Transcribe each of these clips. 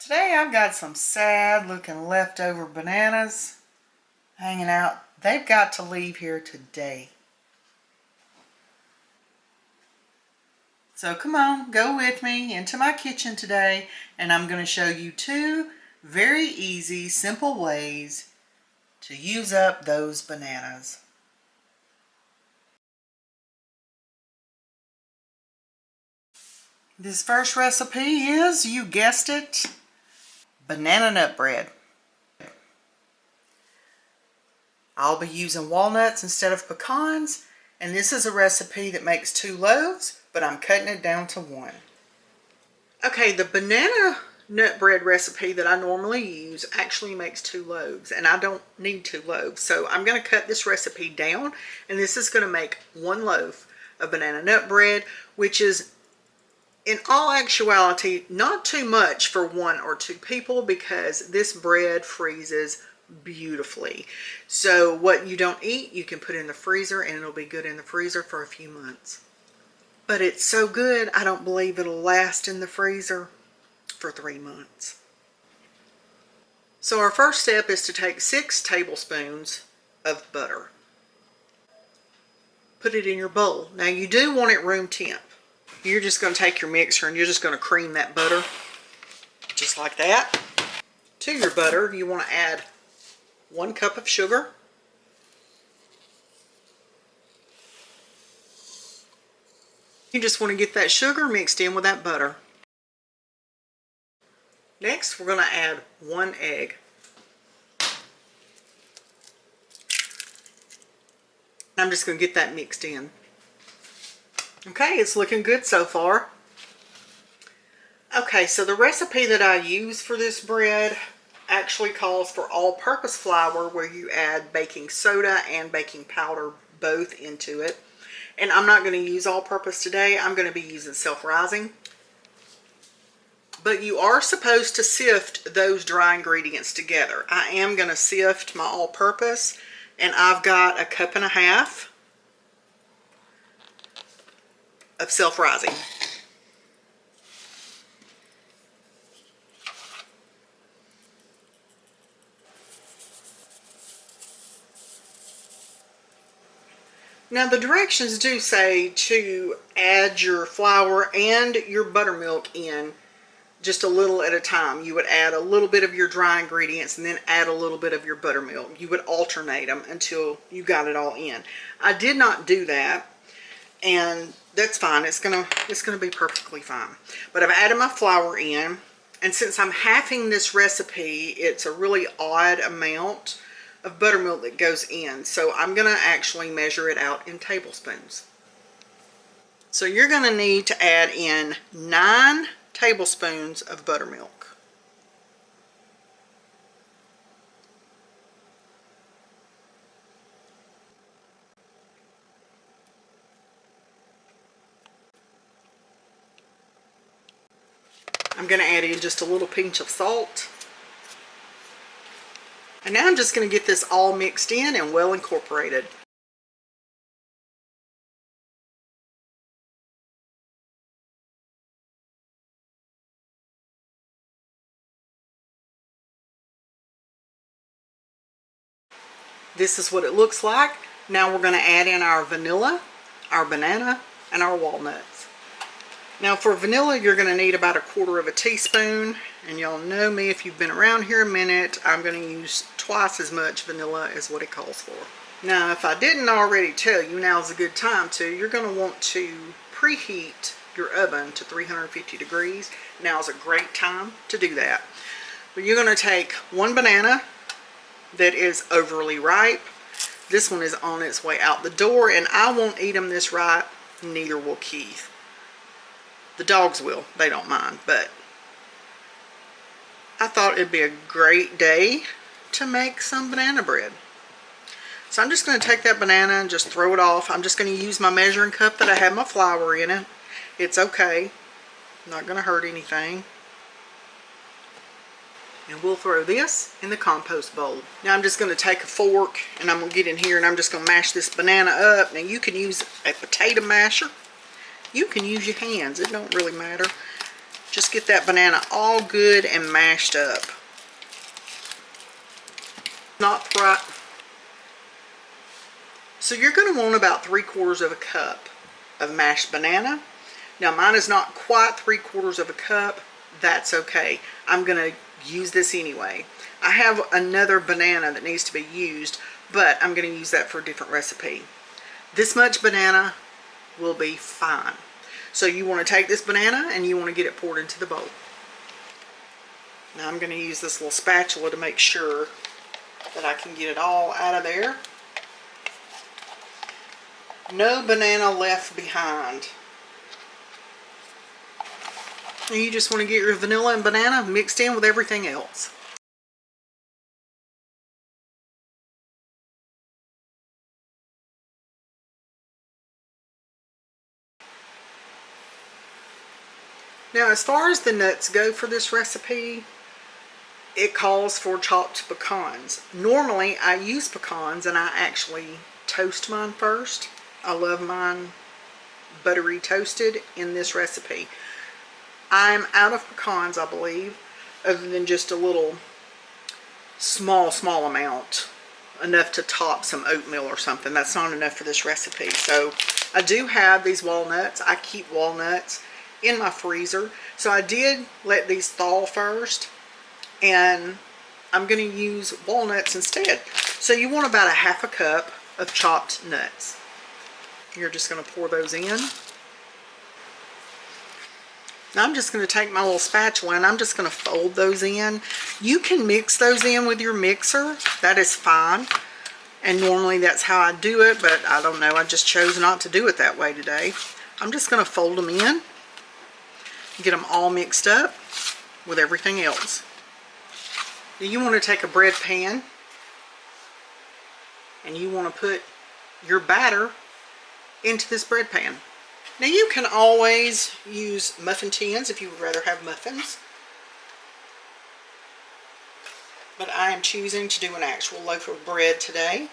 Today I've got some sad looking leftover bananas hanging out. They've got to leave here today. So come on, go with me into my kitchen today, and I'm going to show you two very easy, simple ways to use up those bananas. This first recipe is, you guessed it, banana nut bread. I'll be using walnuts instead of pecans, and this is a recipe that makes 2 loaves, but I'm cutting it down to 1. Okay, the banana nut bread recipe that I normally use actually makes 2 loaves, and I don't need 2 loaves. So I'm going to cut this recipe down, and this is going to make 1 loaf of banana nut bread, which is in all actuality not too much for 1 or 2 people, because this bread freezes beautifully. So what you don't eat, you can put in the freezer, and it'll be good in the freezer for a few months. But it's so good, I don't believe it'll last in the freezer for 3 months. So our first step is to take 6 tablespoons of butter. Put it in your bowl. Now you do want it room temp. You're just going to take your mixer and you're just going to cream that butter just like that. To your butter, you want to add 1 cup of sugar. You just want to get that sugar mixed in with that butter. Next, we're going to add 1 egg. I'm just going to get that mixed in. Okay, it's looking good so far. Okay, so the recipe that I use for this bread actually calls for all-purpose flour, where you add baking soda and baking powder both into it. And I'm not going to use all-purpose today. I'm going to be using self-rising. But you are supposed to sift those dry ingredients together. I am going to sift my all-purpose, and I've got 1.5 cups of self-rising. Now the directions do say to add your flour and your buttermilk in just a little at a time. You would add a little bit of your dry ingredients and then add a little bit of your buttermilk. You would alternate them until you got it all in. I did not do that, and that's fine. It's gonna be perfectly fine. But I've added my flour in, and since I'm halving this recipe, it's a really odd amount of buttermilk that goes in. So I'm gonna actually measure it out in tablespoons. So you're gonna need to add in 9 tablespoons of buttermilk. I'm going to add in just a little pinch of salt. And now I'm just going to get this all mixed in and well incorporated. This is what it looks like. Now we're going to add in our vanilla, our banana, and our walnuts. Now for vanilla, you're going to need about 1/4 teaspoon. And y'all know me, if you've been around here a minute, I'm going to use twice as much vanilla as what it calls for. Now if I didn't already tell you, now's a good time to. You're going to want to preheat your oven to 350 degrees. Now's a great time to do that. But you're going to take 1 banana that is overly ripe. This one is on its way out the door, and I won't eat them this ripe, neither will Keith. The dogs will, they don't mind, but I thought it'd be a great day to make some banana bread. So I'm just going to take that banana and just throw it off. I'm just going to use my measuring cup that I have my flour in it. It's okay, not going to hurt anything. And we'll throw this in the compost bowl. Now I'm just going to take a fork, and I'm going to get in here, and I'm just going to mash this banana up. Now you can use a potato masher. You can use your hands. It don't really matter. Just get that banana all good and mashed up. Not right. So you're going to want about 3/4 of a cup of mashed banana. Now mine is not quite 3/4 of a cup. That's okay. I'm going to use this anyway. I have another banana that needs to be used, but I'm going to use that for a different recipe. This much banana will be fine. So you want to take this banana and you want to get it poured into the bowl. Now I'm going to use this little spatula to make sure that I can get it all out of there. No banana left behind. And you just want to get your vanilla and banana mixed in with everything else. Now as far as the nuts go for this recipe, it calls for chopped pecans. Normally I use pecans and I actually toast mine first. I love mine buttery toasted in this recipe. I'm out of pecans, I believe, other than just a little small amount, enough to top some oatmeal or something. That's not enough for this recipe. So I do have these walnuts. I keep walnuts in my freezer. So I did let these thaw first, and I'm going to use walnuts instead. So you want about 1/2 cup of chopped nuts. You're just going to pour those in. Now I'm just going to take my little spatula and I'm just going to fold those in. You can mix those in with your mixer. That is fine. And normally that's how I do it, but I don't know. I just chose not to do it that way today. I'm just going to fold them in. Get them all mixed up with everything else. Now you want to take a bread pan and you want to put your batter into this bread pan. Now you can always use muffin tins if you would rather have muffins, but I am choosing to do an actual loaf of bread today.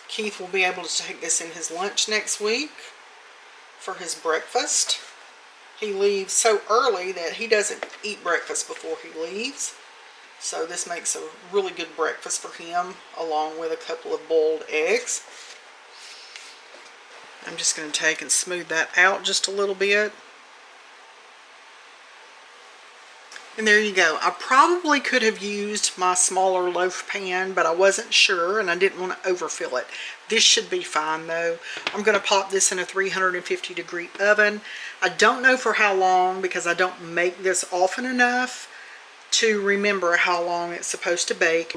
Keith will be able to take this in his lunch next week for his breakfast. He leaves so early that he doesn't eat breakfast before he leaves, so this makes a really good breakfast for him, along with a couple of boiled eggs. I'm just going to take and smooth that out just a little bit. And there you go. I probably could have used my smaller loaf pan, but I wasn't sure and I didn't want to overfill it. This should be fine though. I'm going to pop this in a 350-degree oven. I don't know for how long because I don't make this often enough to remember how long it's supposed to bake.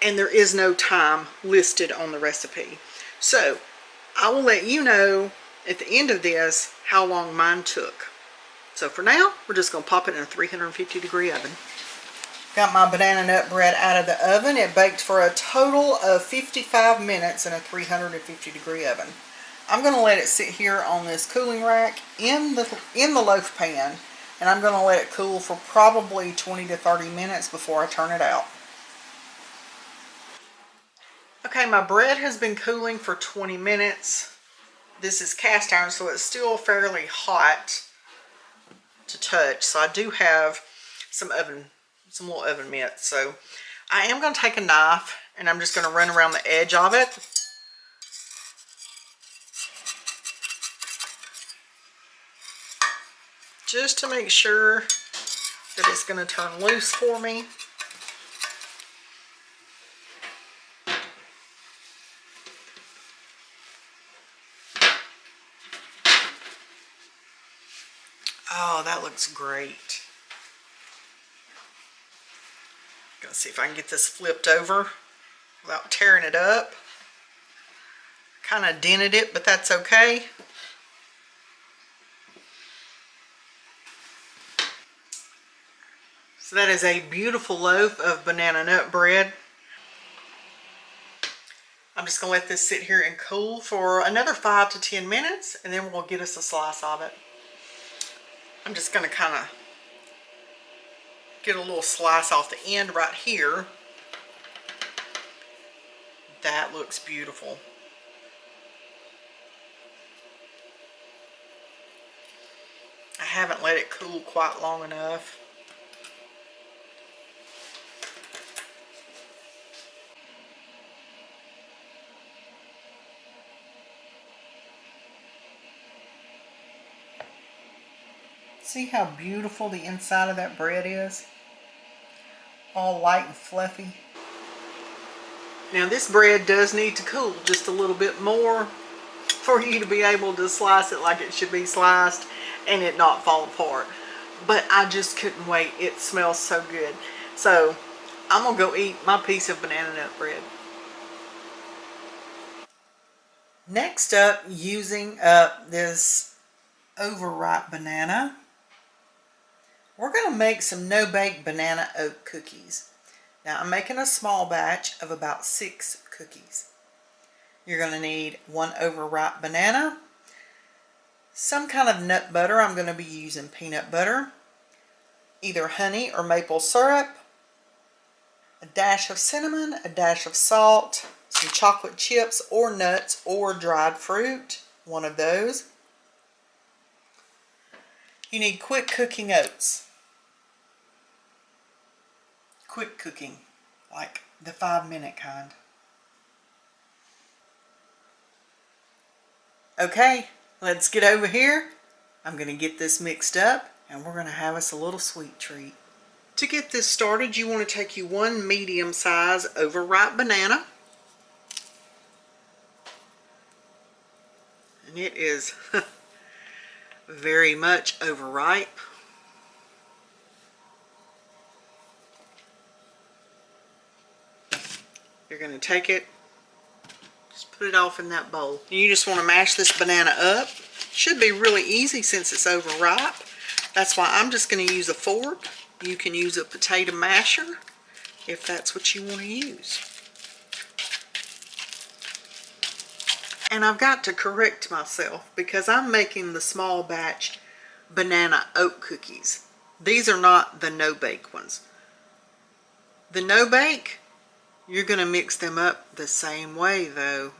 And there is no time listed on the recipe. So I will let you know at the end of this how long mine took. So for now, we're just going to pop it in a 350-degree oven. Got my banana nut bread out of the oven. It baked for a total of 55 minutes in a 350-degree oven. I'm going to let it sit here on this cooling rack in the loaf pan, and I'm going to let it cool for probably 20 to 30 minutes before I turn it out. Okay, my bread has been cooling for 20 minutes. This is cast iron, so it's still fairly hot to touch. So I do have some little oven mitts. So I am going to take a knife and I'm just going to run around the edge of it. Just to make sure that it's going to turn loose for me. Oh, that looks great. Gonna see if I can get this flipped over without tearing it up. Kind of dented it, but that's okay. So that is a beautiful loaf of banana nut bread. I'm just gonna let this sit here and cool for another 5 to 10 minutes, and then we'll get us a slice of it. I'm just going to kind of get a little slice off the end right here. That looks beautiful. I haven't let it cool quite long enough. See how beautiful the inside of that bread is? All light and fluffy. Now this bread does need to cool just a little bit more for you to be able to slice it like it should be sliced and it not fall apart. But I just couldn't wait. It smells so good. So I'm gonna go eat my piece of banana nut bread. Next up, using up this overripe banana, we're going to make some no-bake banana oat cookies. Now I'm making a small batch of about 6 cookies. You're going to need 1 overripe banana, some kind of nut butter. I'm going to be using peanut butter, either honey or maple syrup, a dash of cinnamon, a dash of salt, some chocolate chips or nuts or dried fruit, one of those. You need quick cooking oats. Quick cooking, like the 5-minute kind. Okay, let's get over here. I'm going to get this mixed up and we're going to have us a little sweet treat. To get this started, you want to take you 1 medium-size overripe banana. And it is very much overripe. You're going to take it, just put it off in that bowl. You just want to mash this banana up. Should be really easy since it's overripe. That's why I'm just going to use a fork. You can use a potato masher if that's what you want to use. And I've got to correct myself because I'm making the small batch banana oat cookies. These are not the no-bake ones. The no-bake, you're going to mix them up the same way though.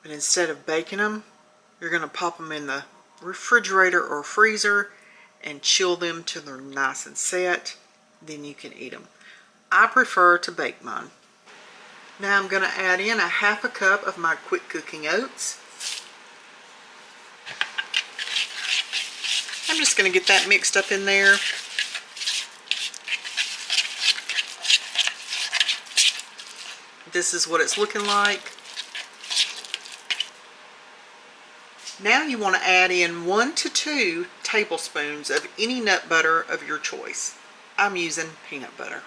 But instead of baking them, you're going to pop them in the refrigerator or freezer and chill them till they're nice and set. Then you can eat them. I prefer to bake mine. Now I'm going to add in a 1/2 cup of my quick cooking oats. I'm just going to get that mixed up in there. This is what it's looking like. Now you want to add in 1 to 2 tablespoons of any nut butter of your choice. I'm using peanut butter.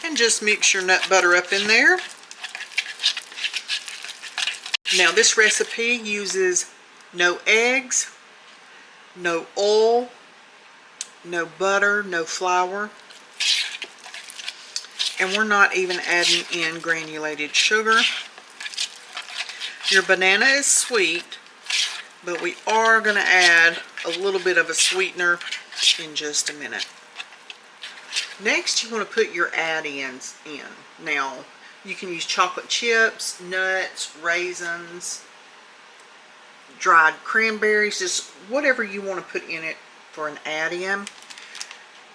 And just mix your nut butter up in there. Now this recipe uses no eggs, no oil, no butter, no flour, and we're not even adding in granulated sugar. Your banana is sweet, but we are going to add a little bit of a sweetener in just a minute. Next, you want to put your add-ins in. Now, you can use chocolate chips, nuts, raisins, dried cranberries, just whatever you want to put in it for an add-in.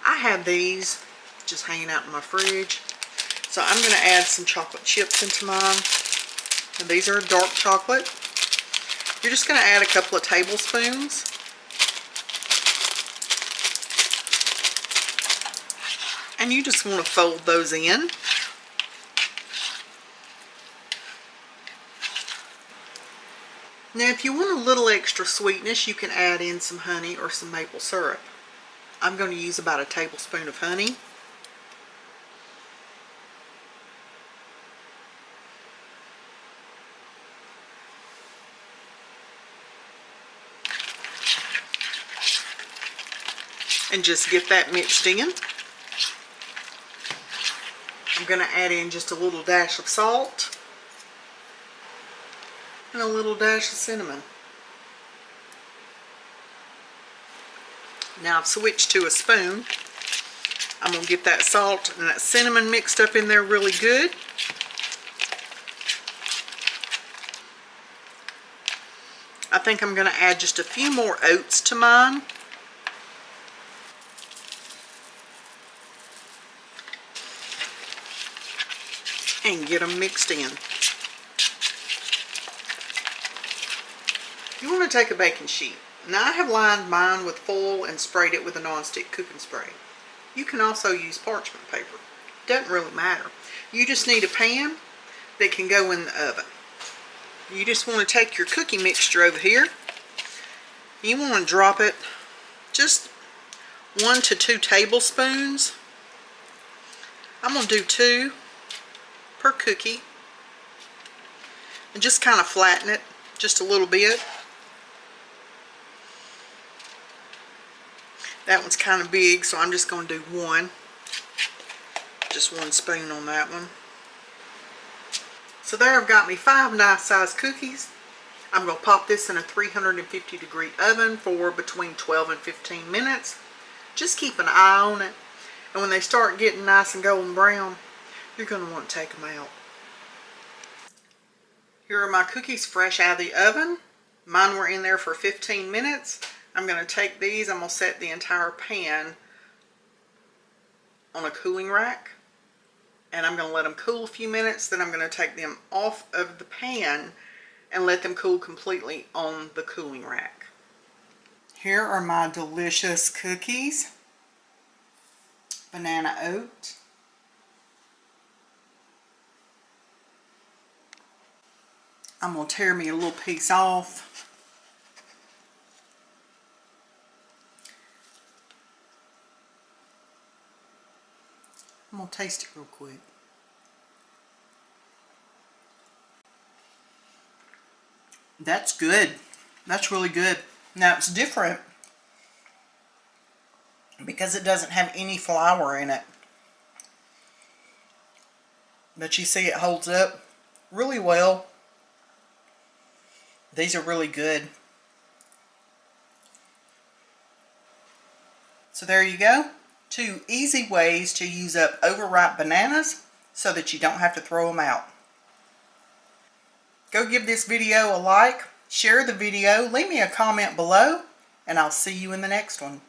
I have these just hanging out in my fridge. So I'm going to add some chocolate chips into mine. And these are dark chocolate. You're just going to add a couple of tablespoons. And you just want to fold those in. Now if you want a little extra sweetness, you can add in some honey or some maple syrup. I'm going to use about a tablespoon of honey. And just get that mixed in. I'm going to add in just a little dash of salt and a little dash of cinnamon. Now I've switched to a spoon I'm going to get that salt and that cinnamon mixed up in there really good. I think I'm going to add just a few more oats to mine. And get them mixed in. You want to take a baking sheet. Now I have lined mine with foil and sprayed it with a non-stick cooking spray. You can also use parchment paper. Doesn't really matter. You just need a pan that can go in the oven. You just want to take your cookie mixture over here. You want to drop it just 1 to 2 tablespoons. I'm going to do 2 per cookie. And just kind of flatten it just a little bit. That one's kind of big, so I'm just going to do 1. Just 1 spoon on that one. So there I've got me 5 nice sized cookies. I'm going to pop this in a 350-degree oven for between 12 and 15 minutes. Just keep an eye on it. And when they start getting nice and golden brown, you're going to want to take them out. Here are my cookies fresh out of the oven. Mine were in there for 15 minutes. I'm going to take these, I'm going to set the entire pan on a cooling rack. And I'm going to let them cool a few minutes. Then I'm going to take them off of the pan and let them cool completely on the cooling rack. Here are my delicious cookies. Banana oat. I'm going to tear me a little piece off. I'm going to taste it real quick. That's good. That's really good. Now it's different because it doesn't have any flour in it. But you see it holds up really well. These are really good. So there you go. 2 easy ways to use up overripe bananas so that you don't have to throw them out. Go give this video a like, share the video, leave me a comment below, and I'll see you in the next one.